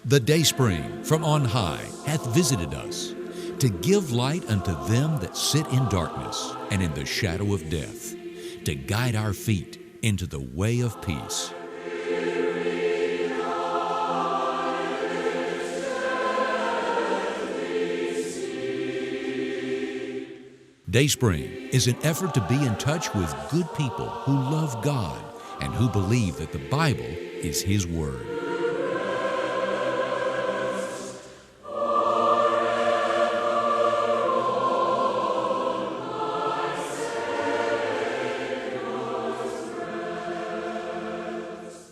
The Dayspring from on high hath visited us, to give light unto them that sit in darkness and in the shadow of death, to guide our feet into the way of peace. Dayspring is an effort to be in touch with good people who love God and who believe that the Bible is His Word.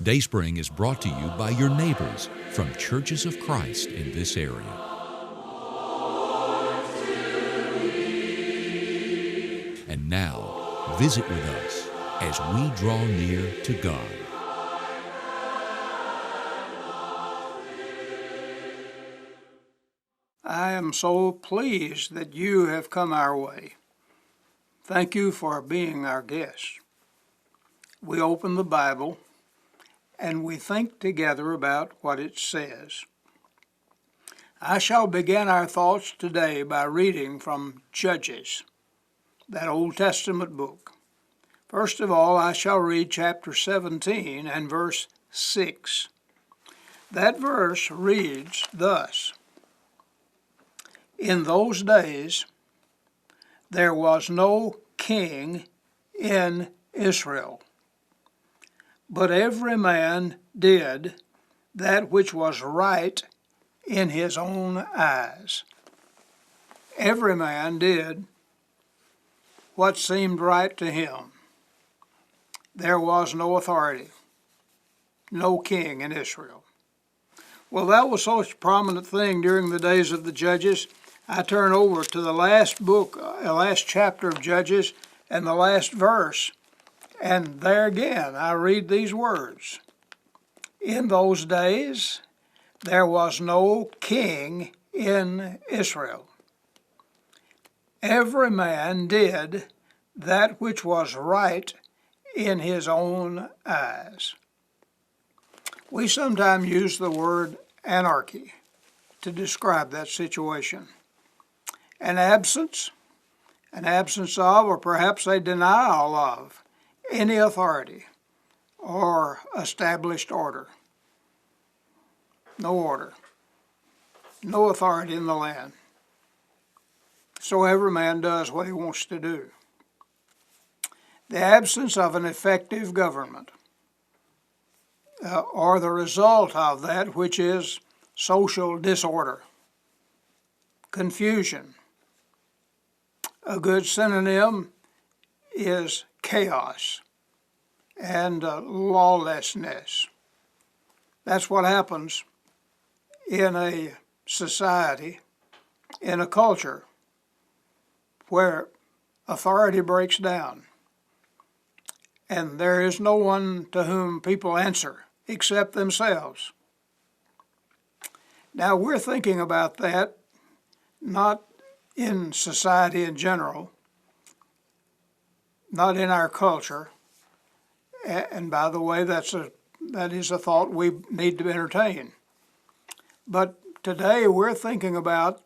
Dayspring is brought to you by your neighbors from Churches of Christ in this area. And now, visit with us as we draw near to God. I am so pleased that you have come our way. Thank you for being our guest. We open the Bible and we think together about what it says. I shall begin our thoughts today by reading from Judges, that Old Testament book. First of all, I shall read chapter 17 and verse 6. That verse reads thus: In those days there was no king in Israel, but every man did that which was right in his own eyes. Every man did what seemed right to him. There was no authority, no king in Israel. Well, that was such a prominent thing during the days of the Judges. I turn over to the last book, last chapter of Judges, and the last verse. And there again, I read these words: In those days, there was no king in Israel. Every man did that which was right in his own eyes. We sometimes use the word anarchy to describe that situation. An absence of, or perhaps a denial of, any authority or established order. No order, no authority in the land. So every man does what he wants to do. The absence of an effective government, or the result of that, which is social disorder, confusion. A good synonym is chaos and lawlessness. That's what happens in a society, in a culture, where authority breaks down and there is no one to whom people answer except themselves. Now, we're thinking about that not in society in general, not in our culture, and by the way, that is a thought we need to entertain. But today we're thinking about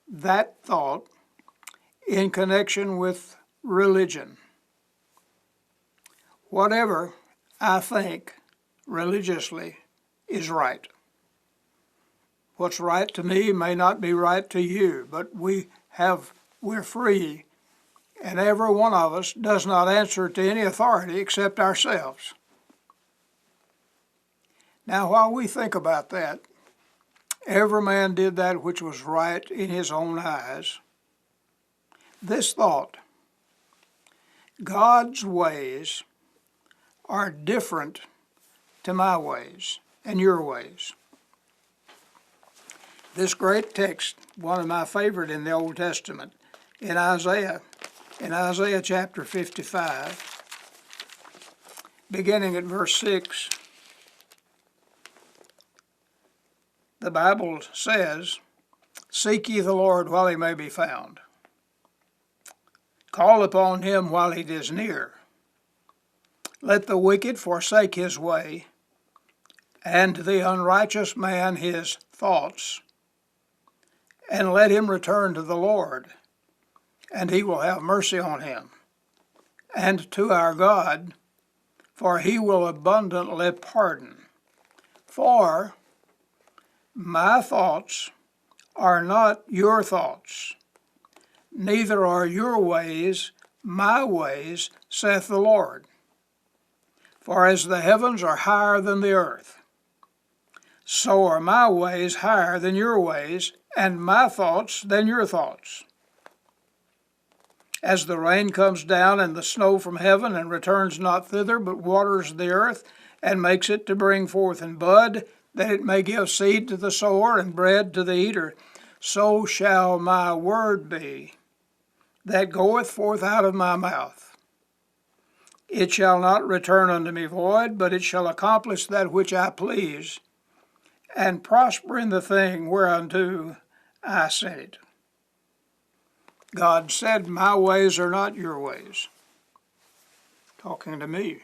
that thought in connection with religion. Whatever I think religiously is right. What's right to me may not be right to you, but we're free, and every one of us does not answer to any authority except ourselves. Now, while we think about that, every man did that which was right in his own eyes. This thought: God's ways are different to my ways and your ways. This great text, one of my favorite in the Old Testament, in Isaiah chapter 55, beginning at verse 6, the Bible says, "Seek ye the Lord while he may be found. Call upon him while he is near. Let the wicked forsake his way, and the unrighteous man his thoughts, and let him return to the Lord, and he will have mercy on him, and to our God, for he will abundantly pardon. For my thoughts are not your thoughts, neither are your ways my ways, saith the Lord. For as the heavens are higher than the earth, so are my ways higher than your ways, and my thoughts than your thoughts. As the rain comes down and the snow from heaven, and returns not thither, but waters the earth, and makes it to bring forth and bud, that it may give seed to the sower and bread to the eater, so shall my word be that goeth forth out of my mouth. It shall not return unto me void, but it shall accomplish that which I please, and prosper in the thing whereunto I sent it. God said, my ways are not your ways, talking to me.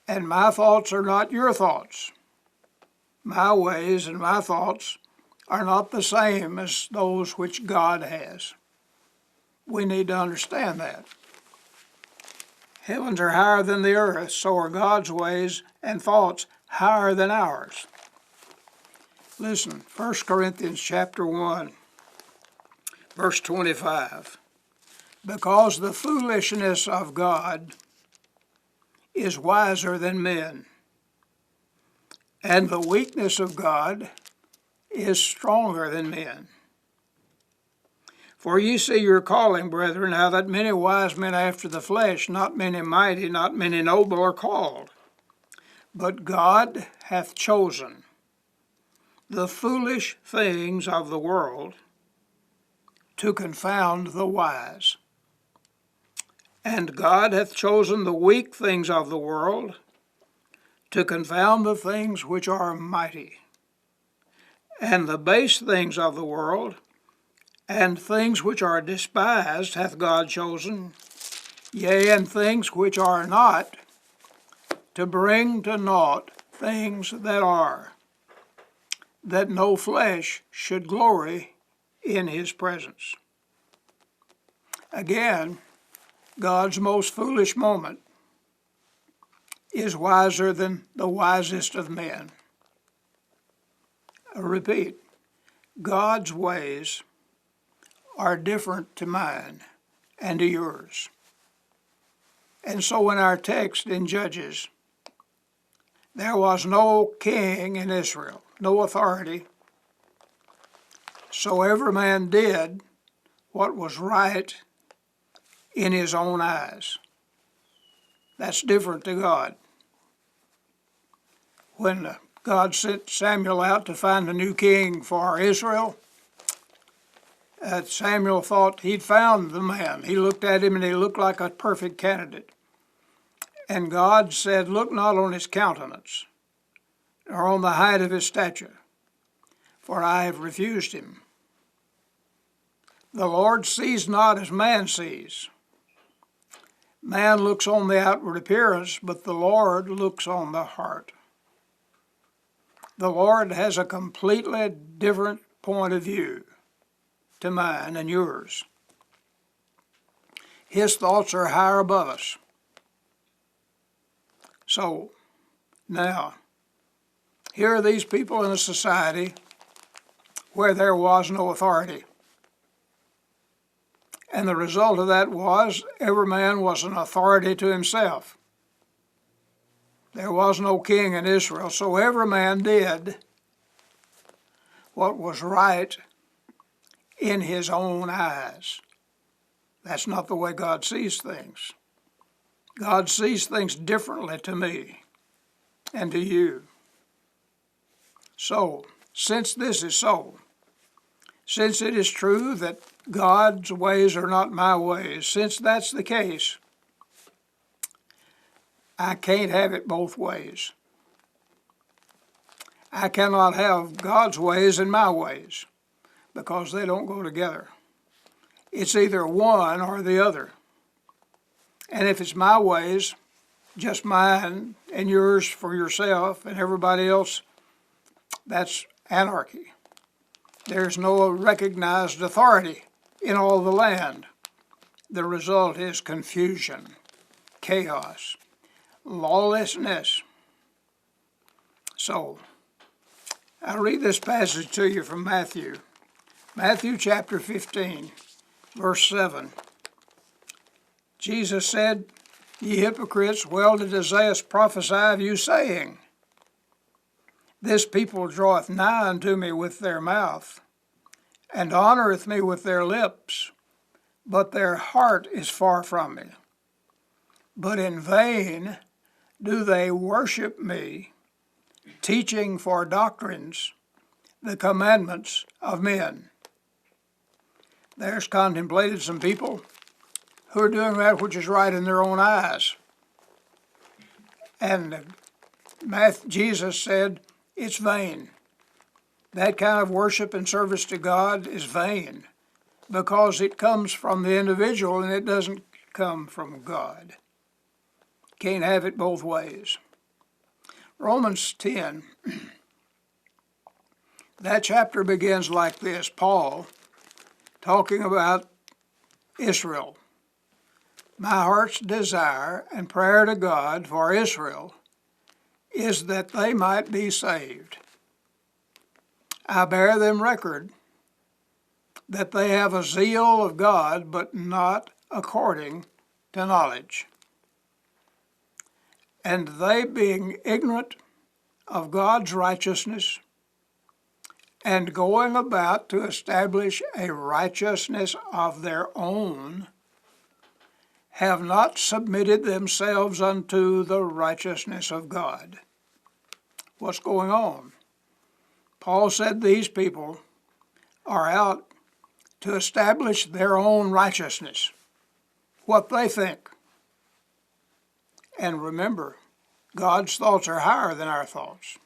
And my thoughts are not your thoughts. My ways and my thoughts are not the same as those which God has. We need to understand that. Heavens are higher than the earth, so are God's ways and thoughts higher than ours. Listen, 1 Corinthians chapter 1, verse 25. Because the foolishness of God is wiser than men, and the weakness of God is stronger than men. For ye see your calling, brethren, how that many wise men after the flesh, not many mighty, not many noble, are called. But God hath chosen the foolish things of the world to confound the wise. And God hath chosen the weak things of the world to confound the things which are mighty, and the base things of the world, and things which are despised hath God chosen, yea, and things which are not, to bring to naught things that are, that no flesh should glory in his presence. Again, God's most foolish moment is wiser than the wisest of men. I repeat, God's ways are different to mine and to yours. And so in our text in Judges, there was no king in Israel, no authority. So every man did what was right in his own eyes. That's different to God. When God sent Samuel out to find a new king for Israel, Samuel thought he'd found the man. He looked at him and he looked like a perfect candidate. And God said, look not on his countenance, nor on the height of his stature, for I have refused him. The Lord sees not as man sees. Man looks on the outward appearance, but the Lord looks on the heart. The Lord has a completely different point of view to mine and yours. His thoughts are higher above us. So, now, here are these people in a society where there was no authority. And the result of that was every man was an authority to himself. There was no king in Israel, so every man did what was right in his own eyes. That's not the way God sees things. God sees things differently to me and to you. So, since this is so, since it is true that God's ways are not my ways, since that's the case, I can't have it both ways. I cannot have God's ways and my ways, because they don't go together. It's either one or the other. And if it's my ways, just mine and yours for yourself and everybody else, that's anarchy. There's no recognized authority in all the land. The result is confusion, chaos, lawlessness. So, I'll read this passage to you from Matthew. Matthew chapter 15, verse 7. Jesus said, Ye hypocrites, well did Isaiah prophesy of you, saying, This people draweth nigh unto me with their mouth, and honoureth me with their lips, but their heart is far from me. But in vain do they worship me, teaching for doctrines the commandments of men. There's contemplated some people who are doing that which is right in their own eyes. And Jesus said, it's vain. That kind of worship and service to God is vain because it comes from the individual and it doesn't come from God. Can't have it both ways. Romans 10, that chapter begins like this. Paul talking about Israel. My heart's desire and prayer to God for Israel is that they might be saved. I bear them record that they have a zeal of God, but not according to knowledge. And they, being ignorant of God's righteousness, and going about to establish a righteousness of their own, have not submitted themselves unto the righteousness of God. What's going on? Paul said these people are out to establish their own righteousness, what they think. And remember, God's thoughts are higher than our thoughts.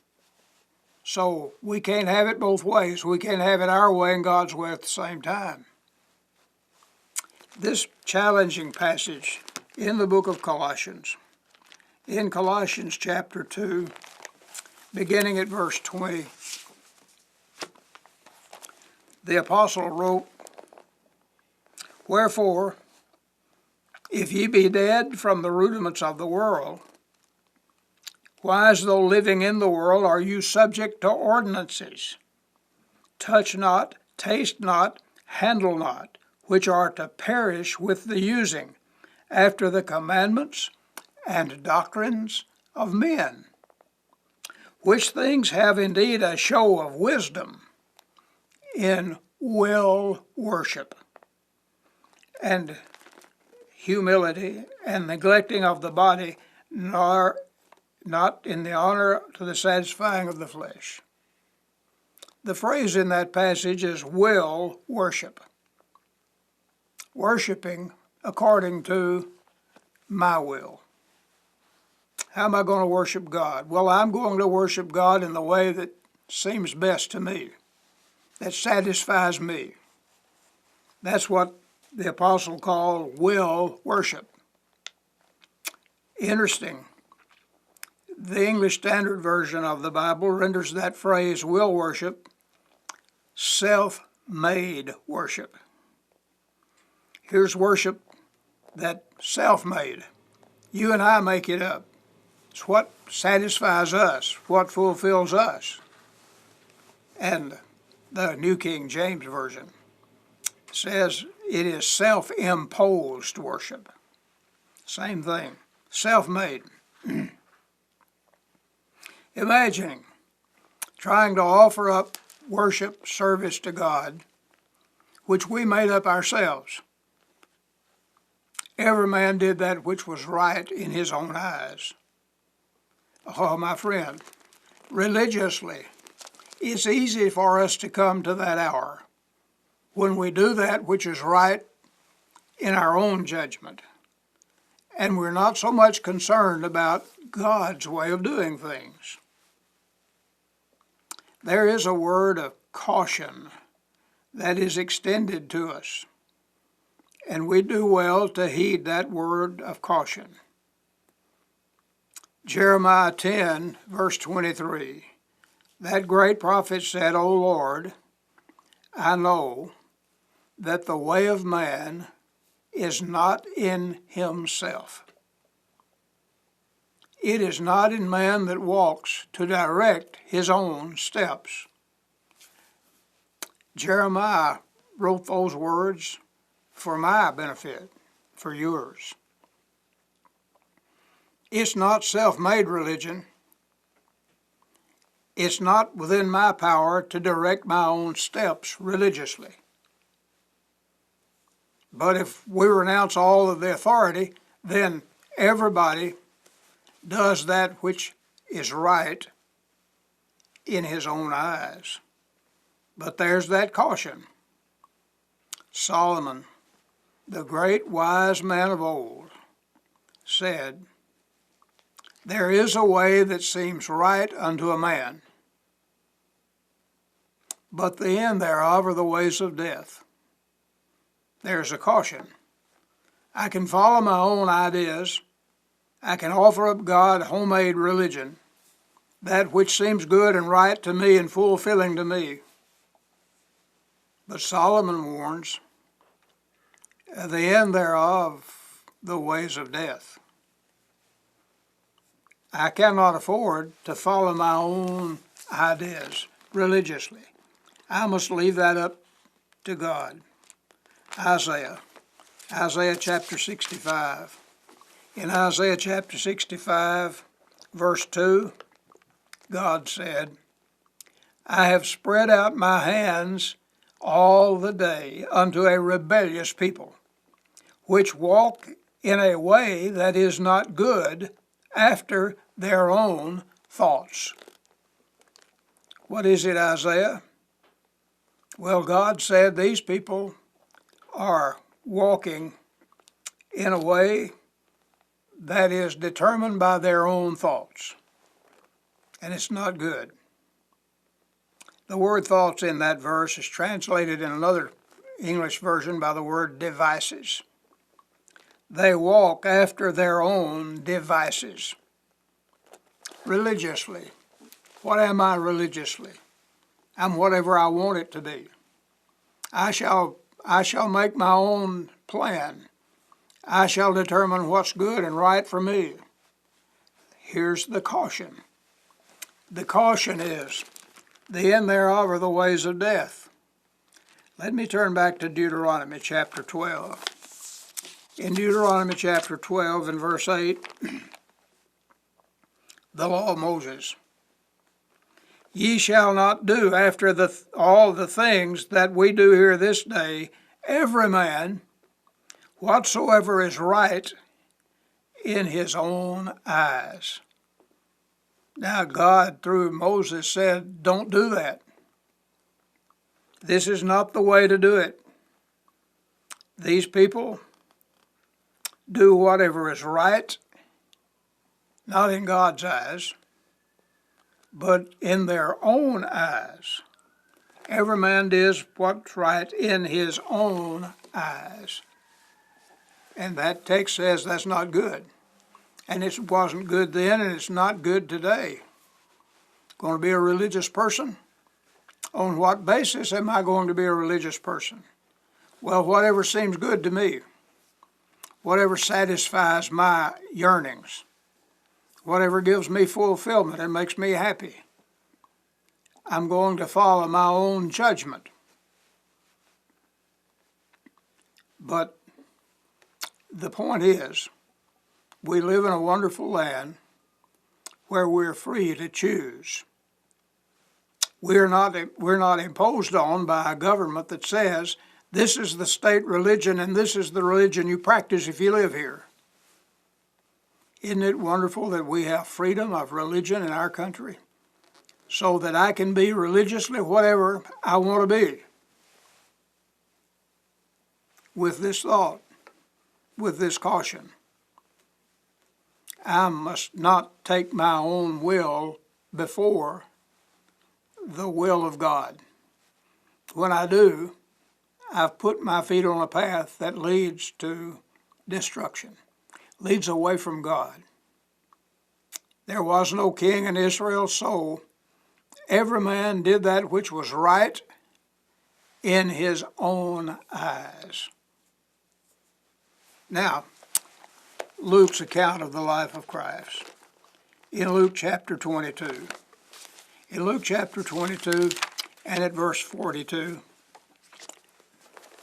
So we can't have it both ways. We can't have it our way and God's way at the same time. This challenging passage in the book of Colossians, in Colossians chapter 2, beginning at verse 20, the apostle wrote, Wherefore, if ye be dead from the rudiments of the world, why as though living in the world are you subject to ordinances? Touch not, taste not, handle not, which are to perish with the using, after the commandments and doctrines of men, which things have indeed a show of wisdom in will worship, and humility, and neglecting of the body, nor not in the honor to the satisfying of the flesh. The phrase in that passage is will worship. Worshiping according to my will. How am I going to worship God? Well, I'm going to worship God in the way that seems best to me, that satisfies me. That's what the apostle called will worship. Interesting. The English Standard Version of the Bible renders that phrase will worship self-made worship. Here's worship that self-made. You and I make it up. It's what satisfies us, what fulfills us. And the New King James Version says it is self-imposed worship. Same thing, self-made. Imagining trying to offer up worship, service to God, which we made up ourselves. Every man did that which was right in his own eyes. Oh, my friend, religiously, it's easy for us to come to that hour when we do that which is right in our own judgment, and we're not so much concerned about God's way of doing things. There is a word of caution that is extended to us, and we do well to heed that word of caution. Jeremiah 10, verse 23. That great prophet said, O Lord, I know that the way of man is not in himself. It is not in man that walks to direct his own steps. Jeremiah wrote those words for my benefit, for yours. It's not self-made religion. It's not within my power to direct my own steps religiously. But if we renounce all of the authority, then everybody does that which is right in his own eyes. But there's that caution. Solomon, the great wise man of old, said, there is a way that seems right unto a man, but the end thereof are the ways of death. There's a caution. I can follow my own ideas. I can offer up God homemade religion, that which seems good and right to me and fulfilling to me. But Solomon warns, the end thereof, the ways of death. I cannot afford to follow my own ideas religiously. I must leave that up to God. Isaiah chapter 65. In Isaiah chapter 65, verse 2, God said, I have spread out my hands all the day unto a rebellious people, which walk in a way that is not good after their own thoughts. What is it, Isaiah? Well, God said these people are walking in a way that is determined by their own thoughts, and it's not good. The word thoughts in that verse is translated in another English version by the word devices. They walk after their own devices. Religiously. What am I religiously? I'm whatever I want it to be. I shall make my own plan. I shall determine what's good and right for me. Here's the caution. The caution is, the end thereof are the ways of death. Let me turn back to Deuteronomy chapter 12. In Deuteronomy chapter 12 and verse 8, the law of Moses. Ye shall not do after all the things that we do here this day, every man, whatsoever is right in his own eyes. Now God, through Moses, said, don't do that. This is not the way to do it. These people do whatever is right, not in God's eyes, but in their own eyes. Every man does what's right in his own eyes. And that text says that's not good. And it wasn't good then, and it's not good today. Going to be a religious person? On what basis am I going to be a religious person? Well, whatever seems good to me. Whatever satisfies my yearnings. Whatever gives me fulfillment and makes me happy. I'm going to follow my own judgment. But the point is, we live in a wonderful land where we're free to choose. We're not imposed on by a government that says, this is the state religion and this is the religion you practice if you live here. Isn't it wonderful that we have freedom of religion in our country so that I can be religiously whatever I want to be? With this thought, with this caution, I must not take my own will before the will of God. When I do, I've put my feet on a path that leads to destruction, leads away from God. There was no king in Israel, so every man did that which was right in his own eyes. Now, Luke's account of the life of Christ. In Luke chapter 22. In Luke chapter 22 and at verse 42,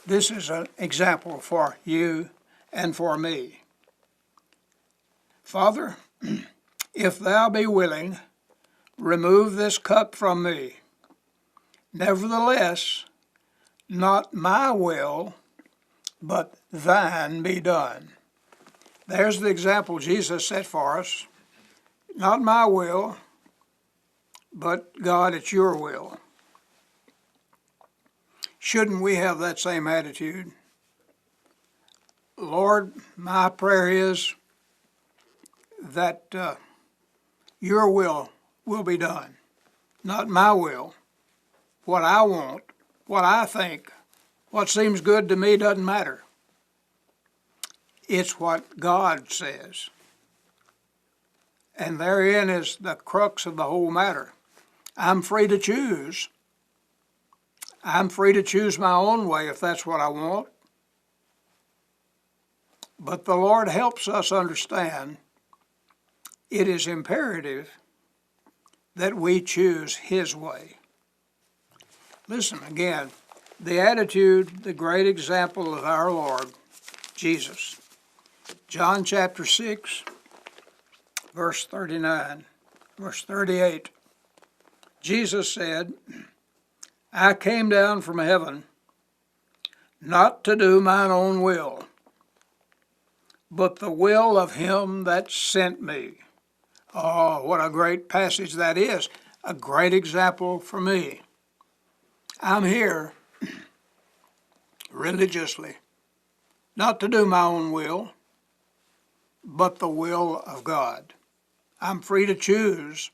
this is an example for you and for me. Father, if thou be willing, remove this cup from me. Nevertheless, not my will, but thine be done. There's the example Jesus set for us. Not my will, but God, it's your will. Shouldn't we have that same attitude? Lord, my prayer is that your will be done, not my will. What I want, what I think, what seems good to me doesn't matter. It's what God says. And therein is the crux of the whole matter. I'm free to choose. I'm free to choose my own way if that's what I want. But the Lord helps us understand it is imperative that we choose His way. Listen again, the attitude, the great example of our Lord, Jesus. John chapter 6, verse 39, verse 38. Jesus said, I came down from heaven not to do mine own will, but the will of him that sent me. Oh, what a great passage that is. A great example for me. I'm here religiously, not to do my own will, but the will of God. I'm free to choose,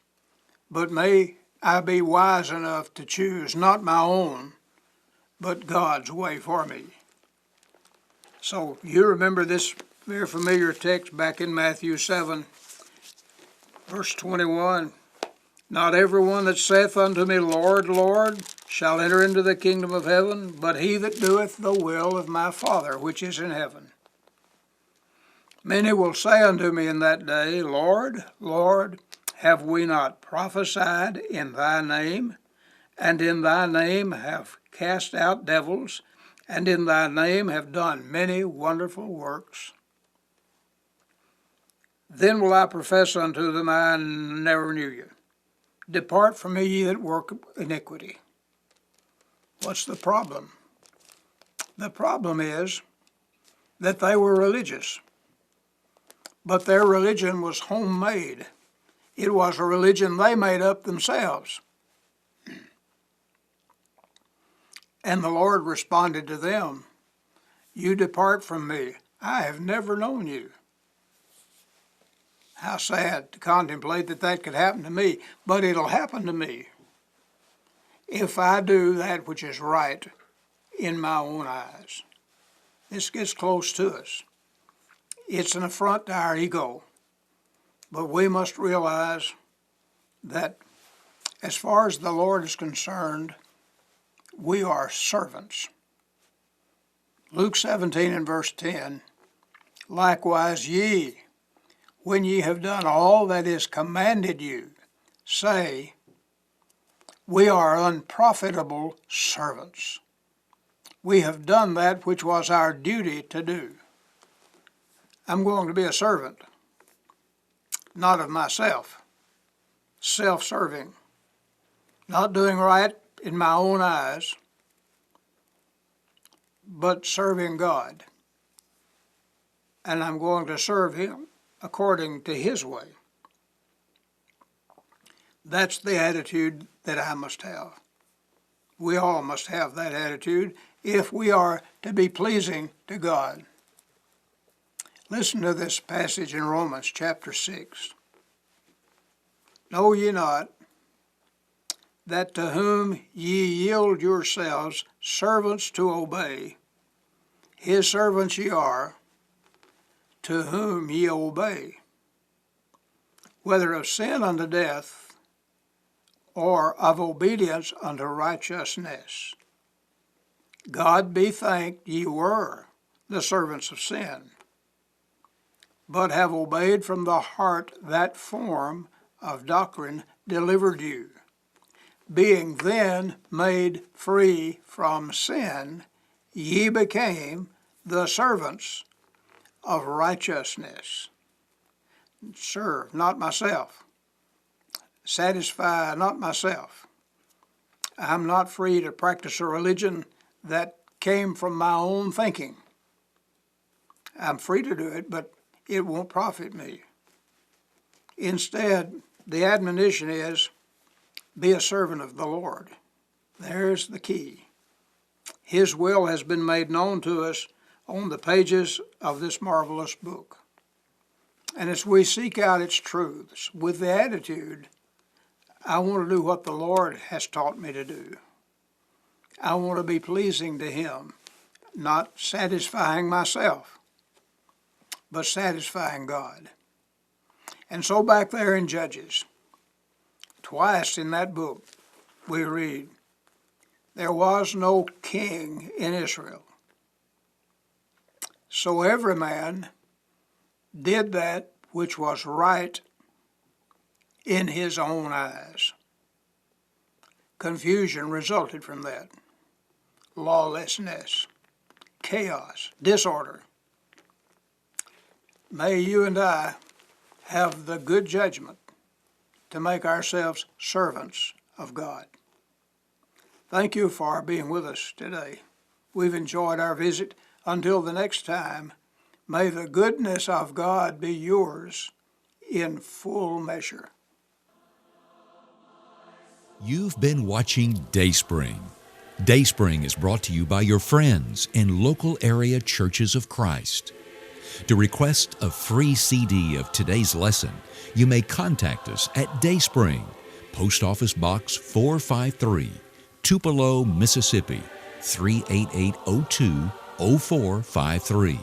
but may I be wise enough to choose not my own, but God's way for me. So you remember this very familiar text back in Matthew 7, verse 21. Not everyone that saith unto me, Lord, Lord, shall enter into the kingdom of heaven, but he that doeth the will of my Father which is in heaven. Many will say unto me in that day, Lord, Lord, have we not prophesied in thy name, and in thy name have cast out devils, and in thy name have done many wonderful works? Then will I profess unto them, I never knew you. Depart from me, ye that work iniquity. What's the problem? The problem is that they were religious, but their religion was homemade. It was a religion they made up themselves. And the Lord responded to them, you depart from me, I have never known you. How sad to contemplate that that could happen to me, but it'll happen to me if I do that which is right in my own eyes. This gets close to us. It's an affront to our ego, but we must realize that as far as the Lord is concerned, we are servants. Luke 17 and verse 10, likewise ye, when ye have done all that is commanded you, say, we are unprofitable servants. We have done that which was our duty to do. I'm going to be a servant, not of myself, self-serving, not doing right in my own eyes, but serving God. And I'm going to serve Him according to His way. That's the attitude that I must have. We all must have that attitude if we are to be pleasing to God. Listen to this passage in Romans chapter 6. Know ye not that to whom ye yield yourselves servants to obey, His servants ye are, to whom ye obey, whether of sin unto death, or of obedience unto righteousness. God be thanked, ye were the servants of sin, but have obeyed from the heart that form of doctrine delivered you. Being then made free from sin, ye became the servants of righteousness. Serve, not myself. Satisfy, not myself. I'm not free to practice a religion that came from my own thinking. I'm free to do it, but it won't profit me. Instead, the admonition is, be a servant of the Lord. There's the key. His will has been made known to us on the pages of this marvelous book. And as we seek out its truths with the attitude, I want to do what the Lord has taught me to do. I want to be pleasing to Him, not satisfying myself, but satisfying God. And so back there in Judges, twice in that book, we read, there was no king in Israel. So every man did that which was right in his own eyes. Confusion resulted from that. Lawlessness, chaos, disorder. May you and I have the good judgment to make ourselves servants of God. Thank you for being with us today. We've enjoyed our visit. Until the next time, may the goodness of God be yours in full measure. You've been watching Dayspring. Dayspring is brought to you by your friends in local area churches of Christ. To request a free CD of today's lesson, you may contact us at Dayspring, Post Office Box 453, Tupelo, Mississippi, 38802, 0453.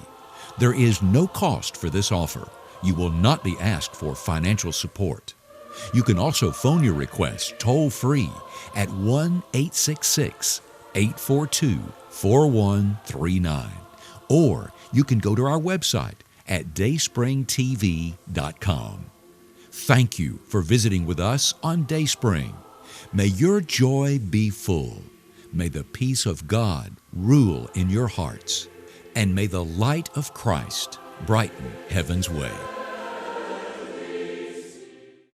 There is no cost for this offer. You will not be asked for financial support. You can also phone your request toll-free at 1-866-842-4139. Or you can go to our website at dayspringtv.com. Thank you for visiting with us on Dayspring. May your joy be full. May the peace of God rule in your hearts. And may the light of Christ brighten heaven's way.